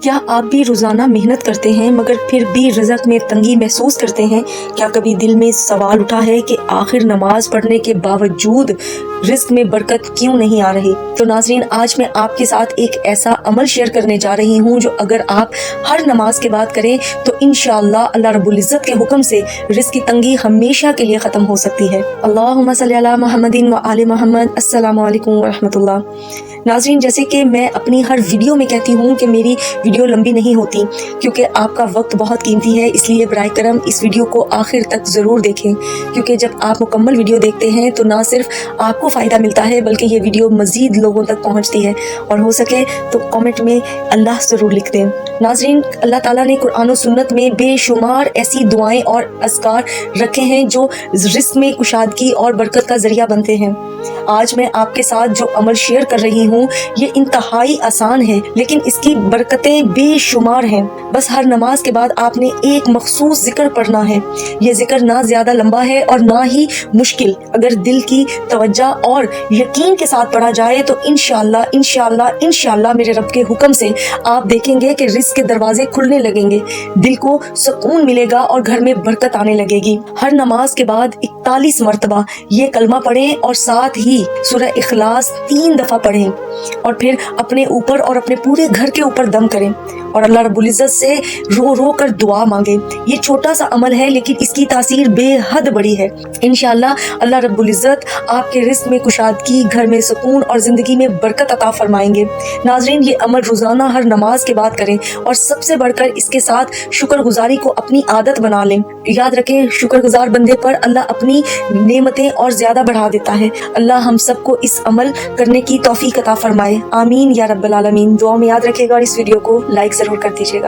کیا آپ بھی روزانہ محنت کرتے ہیں مگر پھر بھی رزق میں تنگی محسوس کرتے ہیں؟ کیا کبھی دل میں سوال اٹھا ہے کہ آخر نماز پڑھنے کے باوجود رزق میں برکت کیوں نہیں آ رہی؟ تو ناظرین، آج میں آپ کے ساتھ ایک ایسا عمل شیئر کرنے جا رہی ہوں جو اگر آپ ہر نماز کے بعد کریں تو انشاءاللہ اللہ رب العزت کے حکم سے رزق کی تنگی ہمیشہ کے لیے ختم ہو سکتی ہے۔ اللہم صلی علی محمد و آل محمد۔ السلام علیکم ورحمۃ اللہ۔ ناظرین، جیسے کہ میں اپنی ہر ویڈیو میں کہتی ہوں کہ میری ویڈیو لمبی نہیں ہوتی کیونکہ آپ کا وقت بہت قیمتی ہے، اس لیے برائے کرم اس ویڈیو کو آخر تک ضرور دیکھیں، کیونکہ جب آپ مکمل ویڈیو دیکھتے ہیں تو نہ صرف آپ کو فائدہ ملتا ہے بلکہ یہ ویڈیو مزید لوگوں تک پہنچتی ہے، اور ہو سکے تو کامنٹ میں اللہ ضرور لکھ دیں۔ ناظرین، اللہ تعالیٰ نے قرآن و سنت میں بے شمار ایسی دعائیں اور اذکار رکھے ہیں جو رزق میں کشادگی اور برکت کا ذریعہ بنتے ہیں۔ آج میں آپ کے ساتھ جو عمل شیئر کر رہی ہوں یہ انتہائی آسان ہے، لیکن اس کی برکتیں بے شمار ہیں۔ بس ہر نماز کے بعد آپ نے ایک مخصوص ذکر پڑھنا ہے۔ یہ ذکر نہ زیادہ لمبا ہے اور نہ ہی مشکل۔ اگر دل کی توجہ اور یقین کے ساتھ پڑھا جائے تو انشاءاللہ میرے رب کے حکم سے آپ دیکھیں گے کہ رزق کے دروازے کھلنے لگیں گے، دل کو سکون ملے گا اور گھر میں برکت آنے لگے گی۔ ہر نماز کے بعد 41 مرتبہ یہ کلمہ پڑھیں اور ساتھ ہی سورہ اخلاص 3 دفعہ پڑھیں، اور پھر اپنے اوپر اور اپنے پورے گھر کے اوپر دم کریں اور اللہ رب العزت سے رو رو کر دعا مانگیں۔ یہ چھوٹا سا عمل ہے لیکن اس کی تاثیر بے حد بڑی ہے۔ انشاءاللہ اللہ رب العزت آپ کے رزق میں کشادگی، گھر میں سکون اور زندگی میں برکت عطا فرمائیں گے۔ ناظرین، یہ عمل روزانہ ہر نماز کے بعد کریں اور سب سے بڑھ کر اس کے ساتھ شکر گزاری کو اپنی عادت بنا لیں۔ یاد رکھیں، شکر گزار بندے پر اللہ اپنی نعمتیں اور زیادہ بڑھا دیتا ہے۔ اللہ ہم سب کو اس عمل کرنے کی توفیق عطا فرمائے، آمین یا رب العالمین۔ دعا میں یاد رکھے گا اور اس ویڈیو کو لائک ضرور کر دیجیے گا۔